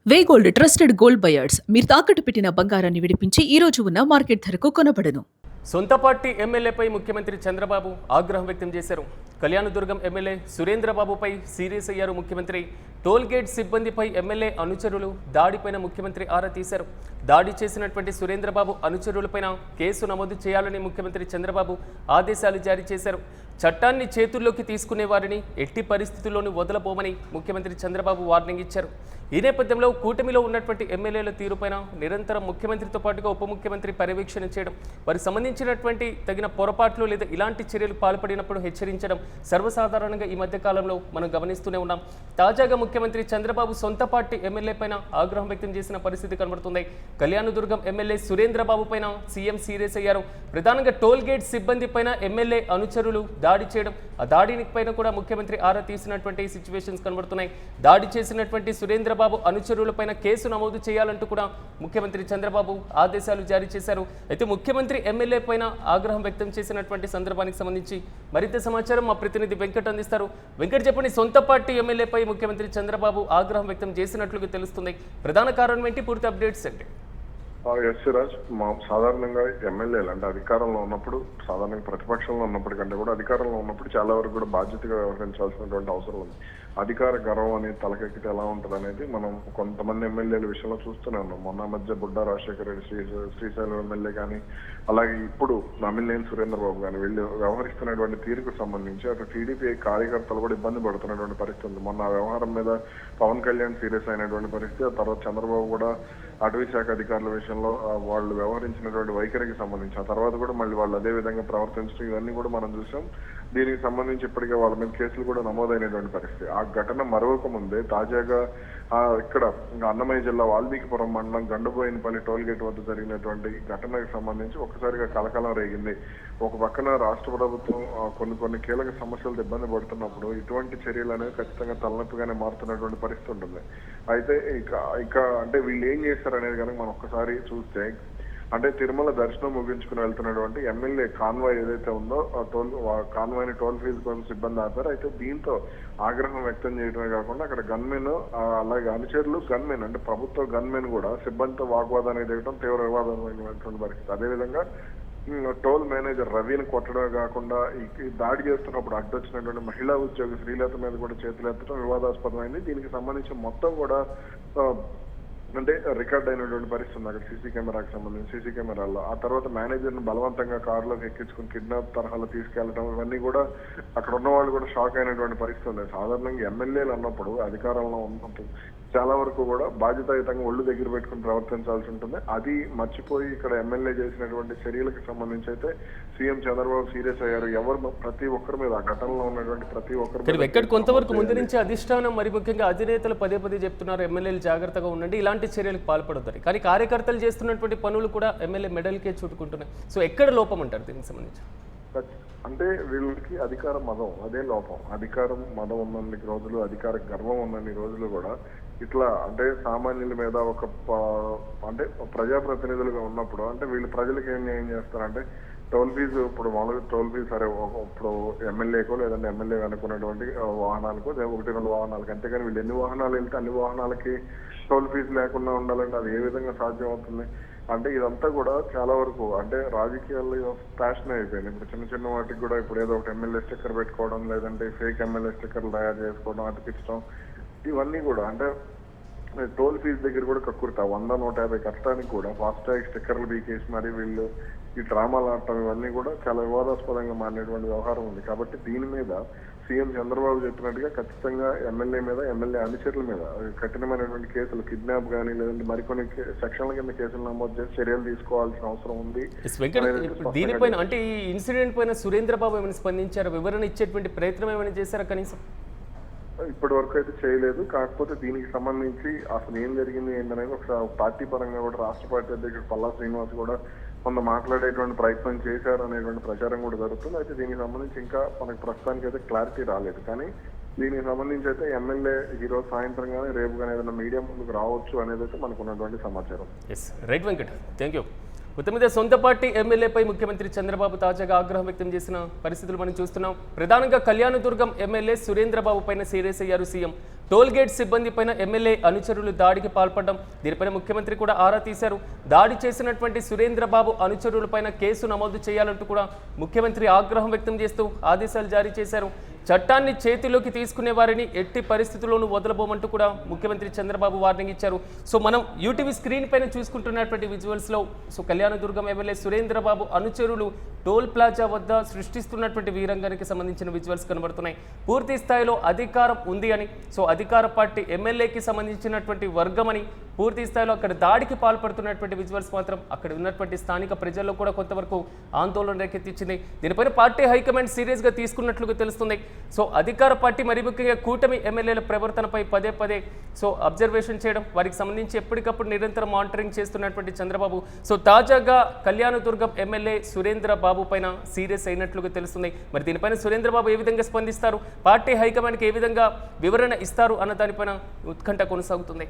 వే gold trusted gold buyers మీరు తాకట్టు పెట్టిన బంగారాన్ని విడిపించి ఈ రోజు ఉన్న మార్కెట్ ధరకు కొనబడను. సొంత పార్టీ ఎమ్మెల్యేపై ముఖ్యమంత్రి చంద్రబాబు ఆగ్రహం వ్యక్తం చేశారు. కళ్యాణదుర్గం ఎమ్మెల్యే సురేంద్రబాబుపై సీరియస్ అయ్యారు ముఖ్యమంత్రి. టోల్గేట్ సిబ్బందిపై ఎమ్మెల్యే అనుచరులు దాడిపైన ముఖ్యమంత్రి ఆరా తీశారు. దాడి చేసినటువంటి సురేంద్రబాబు అనుచరులపైన కేసు నమోదు చేయాలని ముఖ్యమంత్రి చంద్రబాబు ఆదేశాలు జారీ చేశారు. చట్టాన్ని చేతుల్లోకి తీసుకునే వారిని ఎట్టి పరిస్థితుల్లోనూ వదలబోమని ముఖ్యమంత్రి చంద్రబాబు వార్నింగ్ ఇచ్చారు. ఈ నేపథ్యంలో కూటమిలో ఉన్నటువంటి ఎమ్మెల్యేల తీరుపైన నిరంతరం ముఖ్యమంత్రితో పాటుగా ఉప ముఖ్యమంత్రి పర్యవేక్షణ చేయడం, వారికి సంబంధించినటువంటి తగిన పొరపాట్లు లేదా ఇలాంటి చర్యలు పాల్పడినప్పుడు హెచ్చరించడం సర్వసాధారణంగా ఈ మధ్య కాలంలో మనం గమనిస్తూనే ఉన్నాం. తాజాగా ముఖ్యమంత్రి చంద్రబాబు సొంత పార్టీ ఎమ్మెల్యే పైన ఆగ్రహం వ్యక్తం చేసిన పరిస్థితి కనబడుతుంది. కళ్యాణదుర్గం ఎమ్మెల్యే సురేంద్రబాబు పైన సీఎం సీరియస్ అయ్యారు. ప్రధానంగా టోల్ గేట్ సిబ్బంది పైన ఎమ్మెల్యే అనుచరులు దాడి చేయడం, ఆ దాడి పైన కూడా ముఖ్యమంత్రి ఆరా తీసినటువంటి సిచ్యువేషన్స్ కనబడుతున్నాయి. దాడి చేసినటువంటి సురేంద్రబాబు అనుచరులపైన కేసు నమోదు చేయాలంటూ కూడా ముఖ్యమంత్రి చంద్రబాబు ఆదేశాలు జారీ చేశారు. అయితే ముఖ్యమంత్రి ఎమ్మెల్యే పైన ఆగ్రహం వ్యక్తం చేసినటువంటి సందర్భానికి సంబంధించి మరింత సమాచారం మా ప్రతినిధి వెంకట్ అందిస్తారు. వెంకట్, చెప్పండి, సొంత పార్టీ ఎమ్మెల్యేపై ముఖ్యమంత్రి చంద్రబాబు ఆగ్రహం వ్యక్తం చేసినట్లుగా తెలుస్తుంది. ప్రధాన కారణం ఏంటి? పూర్తి అప్డేట్స్ ఏంటి? ఎస్ సిరాజ్, మా సాధారణంగా ఎమ్మెల్యేలు అంటే అధికారంలో ఉన్నప్పుడు, సాధారణంగా ప్రతిపక్షంలో ఉన్నప్పటికంటే కూడా అధికారంలో ఉన్నప్పుడు చాలా వరకు కూడా బాధ్యతగా వ్యవహరించాల్సినటువంటి అవసరం ఉంది. అధికార గర్వం అనేది తలకెక్కితే ఎలా ఉంటుంది అనేది మనం కొంతమంది ఎమ్మెల్యేల విషయంలో చూస్తూనే ఉన్నాం. మొన్న మధ్య బుడ్డా రాజశేఖర రెడ్డి శ్రీశైలం ఎమ్మెల్యే కానీ, అలాగే ఇప్పుడు నమిలినేని సురేంద్రబాబు కానీ వీళ్ళు వ్యవహరిస్తున్నటువంటి తీరుకు సంబంధించి అటు టీడీపీ కార్యకర్తలు కూడా ఇబ్బంది పడుతున్నటువంటి పరిస్థితి ఉంది. మొన్న ఆ వ్యవహారం మీద పవన్ కళ్యాణ్ సీరియస్ అయినటువంటి పరిస్థితి, ఆ తర్వాత చంద్రబాబు కూడా అటవీ శాఖ అధికారుల విషయంలో వాళ్ళు వ్యవహరించినటువంటి వైఖరికి సంబంధించి ఆ తర్వాత కూడా మళ్ళీ వాళ్ళు అదే విధంగా ప్రవర్తించడం ఇవన్నీ కూడా మనం చూసాం. దీనికి సంబంధించి ఇప్పటికే వాళ్ళ మీద కేసులు కూడా నమోదైనటువంటి పరిస్థితి. ఆ ఘటన మరొక ముందే తాజాగా ఇక్కడ అన్నమయ్య జిల్లా వాల్మీకిపురం మండలం గండుబోయినపల్లి టోల్ గేట్ వద్ద జరిగినటువంటి ఘటనకు సంబంధించి ఒక్కసారిగా కలకలం రేగింది. ఒక పక్కన రాష్ట్ర ప్రభుత్వం కొన్ని కీలక సమస్యలతో ఇబ్బంది పడుతున్నప్పుడు ఇటువంటి చర్యలు అనేవి ఖచ్చితంగా తలనొప్పిగానే మారుతున్నటువంటి పరిస్థితి ఉంటుంది. అయితే ఇక అంటే వీళ్ళు ఏం చేస్తారు అనేది కనుక మనం ఒక్కసారి చూస్తే, అంటే తిరుమల దర్శనం ముగించుకుని వెళ్తున్నటువంటి ఎమ్మెల్యే కాన్వాయ్ ఏదైతే ఉందో కాన్వాయ్ని టోల్ ఫీజు కోసం సిబ్బంది ఆపారు. అయితే దీంతో ఆగ్రహం వ్యక్తం చేయడమే కాకుండా అక్కడ గన్మెన్ అలాగే అనుచరులు గన్మెన్ అంటే ప్రభుత్వ గన్మెన్ కూడా సిబ్బందితో వాగ్వాదానికి దిగడం తీవ్ర వివాదమైనటువంటి పరిస్థితి. అదేవిధంగా టోల్ మేనేజర్ రవిని కొట్టడమే కాకుండా ఈ దాడి చేస్తున్నప్పుడు అడ్డొచ్చినటువంటి మహిళా ఉద్యోగి శ్రీలత మీద కూడా చేతులు ఎత్తడం వివాదాస్పదమైంది. దీనికి సంబంధించి మొత్తం కూడా అంటే రికార్డ్ అయినటువంటి పరిస్థితి ఉంది అక్కడ సీసీ కెమెరాకి సంబంధించి సీసీ కెమెరాల్లో. ఆ తర్వాత మేనేజర్ని బలవంతంగా కారులోకి ఎక్కించుకుని కిడ్నాప్ తరహాలో తీసుకెళ్లడం, ఇవన్నీ కూడా అక్కడ ఉన్న వాళ్ళు కూడా షాక్ అయినటువంటి పరిస్థితి ఉంది. సాధారణంగా ఎమ్మెల్యేలు అన్నప్పుడు అధికారంలో ఉన్నప్పుడు చాలా వరకు కూడా బాధ్యతాయుతంగా ఒళ్ళు దగ్గర పెట్టుకుని ప్రవర్తించాల్సి ఉంటుంది. అది మర్చిపోయి ఇక్కడ ఎమ్మెల్యే చేసినటువంటి చర్యలకు సంబంధించి అయితే సీఎం చంద్రబాబు సీరియస్ అయ్యారు. ప్రతి ఒక్కరి మీద ఆ ఘటనలో ఉన్నటువంటి ప్రతి ఒక్కరి ఎక్కడ కొంతవరకు ముందు నుంచి అధిష్టానం మరి ముఖ్యంగా అధినేతలు పదే చెప్తున్నారు ఎమ్మెల్యేలు జాగ్రత్తగా ఉండండి, ఇలాంటి చర్యలకు పాల్పడతారు. కానీ కార్యకర్తలు చేస్తున్నటువంటి పనులు కూడా ఎమ్మెల్యే మెడల్కే చుట్టుకుంటున్నాయి. సో ఎక్కడ లోపం అంటారు దీనికి సంబంధించి? అంటే వీళ్ళకి అధికార మదం, అదే లోపం. అధికారం మదం ఉన్నన్ని రోజులు, అధికార గర్వం ఉన్నన్ని రోజులు కూడా ఇట్లా అంటే సామాన్యుల మీద అంటే ప్రజాప్రతినిధులుగా ఉన్నప్పుడు అంటే వీళ్ళు ప్రజలకు ఏం చేస్తారంటే టోల్ ఫీజు ఇప్పుడు మామూలుగా టోల్ ఫీజు సరే ఇప్పుడు ఎమ్మెల్యేకో లేదంటే ఎమ్మెల్యే అనుకున్నటువంటి వాహనాలకు 1-2 వాహనాలకు, అంతేగాని వీళ్ళు ఎన్ని వాహనాలు వెళ్తే అన్ని వాహనాలకి టోల్ ఫీజు లేకుండా ఉండాలంటే అది ఏ విధంగా సాధ్యం అవుతుంది? అంటే ఇదంతా కూడా చాలా వరకు అంటే రాజకీయాల్లో ఫ్యాషన్ అయిపోయింది. ఇప్పుడు చిన్న వాటికి కూడా ఇప్పుడు ఏదో ఒకటి ఎమ్మెల్యే స్టిక్కర్ పెట్టుకోవడం, లేదంటే ఫేక్ ఎమ్మెల్యే స్టిక్కర్లు తయారు చేసుకోవడం, అతికించడం, ఇవన్నీ కూడా అంటే టోల్ ఫీజు దగ్గర కూడా కక్కుర్తా 100-150 కట్టడానికి కూడా ఫాస్టాగ్ స్టిక్కర్లు బీకేసి మరి వీళ్ళు ఈ డ్రామాలు ఆడటం, ఇవన్నీ కూడా చాలా వివాదాస్పదంగా మారినటువంటి వ్యవహారం ఉంది. కాబట్టి దీని మీద సీఎం చంద్రబాబు చెప్పినట్టుగా ఖచ్చితంగా ఎమ్మెల్యే మీద, ఎమ్మెల్యే అనుచరుల మీద కఠినమైనటువంటి కేసులు, కిడ్నాప్ కానీ లేదంటే మరికొన్ని సెక్షన్ల కింద కేసులు నమోదు చేసి చర్యలు తీసుకోవాల్సిన అవసరం ఉంది. దీనిపైన అంటే ఈ ఇన్సిడెంట్ పైన సురేంద్రబాబు ఏమైనా స్పందించారా? వివరణ ఇచ్చేటువంటి ప్రయత్నం ఏమైనా చేశారా? కనీసం ఇప్పటి వరకు అయితే చేయలేదు. కాకపోతే దీనికి సంబంధించి అసలు ఏం జరిగింది ఏంటనేది ఒకసారి పార్టీ పరంగా కూడా రాష్ట్ర పార్టీ అధ్యక్షుడు పల్లా శ్రీనివాస్ కూడా కొంత మాట్లాడేటువంటి ప్రయత్నం చేశారు అనేటువంటి ప్రచారం కూడా జరుగుతుంది. అయితే దీనికి సంబంధించి ఇంకా మనకు ప్రస్తుతానికి అయితే క్లారిటీ రాలేదు. కానీ దీనికి సంబంధించి అయితే ఎమ్మెల్యే ఈరోజు సాయంత్రం కానీ రేపు కానీ ఏదైనా మీడియా ముందుకు రావచ్చు అనేది అయితే మనకు ఉన్నటువంటి సమాచారం. Right Venkat, thank you. మొత్తం మీద సొంత పార్టీ ఎమ్మెల్యేపై ముఖ్యమంత్రి చంద్రబాబు తాజాగా ఆగ్రహం వ్యక్తం చేసిన పరిస్థితులు మనం చూస్తున్నాం. ప్రధానంగా కళ్యాణదుర్గం ఎమ్మెల్యే సురేంద్రబాబు పైన సీరియస్ అయ్యారు సీఎం. టోల్ గేట్ సిబ్బంది పైన ఎమ్మెల్యే అనుచరులు దాడికి పాల్పడడం, దీనిపైన ముఖ్యమంత్రి కూడా ఆరా తీశారు. దాడి చేసినటువంటి సురేంద్రబాబు అనుచరులపైన కేసు నమోదు చేయాలంటూ కూడా ముఖ్యమంత్రి ఆగ్రహం వ్యక్తం చేస్తూ ఆదేశాలు జారీ చేశారు. చట్టాన్ని చేతిలోకి తీసుకునే వారిని ఎట్టి పరిస్థితుల్లోనూ వదలబోమంటూ కూడా ముఖ్యమంత్రి చంద్రబాబు వార్నింగ్ ఇచ్చారు. సో మనం యూటీవీ స్క్రీన్ పైన చూసుకుంటున్నటువంటి విజువల్స్లో కళ్యాణదుర్గం ఎమ్మెల్యే సురేంద్రబాబు అనుచరులు టోల్ ప్లాజా వద్ద సృష్టిస్తున్నటువంటి వీరంగానికి సంబంధించిన విజువల్స్ కనబడుతున్నాయి. పూర్తి స్థాయిలో అధికారం ఉంది అని, సో అధికార పార్టీ ఎమ్మెల్యేకి సంబంధించినటువంటి వర్గం అని పూర్తి స్థాయిలో అక్కడ దాడికి పాల్పడుతున్నటువంటి విజువల్స్ మాత్రం అక్కడ ఉన్నటువంటి స్థానిక ప్రజల్లో కూడా కొంతవరకు ఆందోళన రేకెత్తించింది. దీనిపైన పార్టీ హైకమాండ్ సీరియస్గా తీసుకున్నట్లుగా తెలుస్తుంది. సో అధికార పార్టీ మరి ముఖ్యంగా కూటమి ఎమ్మెల్యేల ప్రవర్తనపై పదే పదే అబ్జర్వేషన్ చేయడం, వారికి సంబంధించి ఎప్పటికప్పుడు నిరంతరం మానిటరింగ్ చేస్తున్నటువంటి చంద్రబాబు సో తాజాగా కళ్యాణదుర్గం ఎమ్మెల్యే సురేంద్రబాబు పైన సీరియస్ అయినట్లుగా తెలుస్తుంది. మరి దీనిపైన సురేంద్రబాబు ఏ విధంగా స్పందిస్తారు, పార్టీ హైకమాండ్కి ఏ విధంగా వివరణ ఇస్తారు అన్న దానిపైన ఉత్కంఠ కొనసాగుతుంది.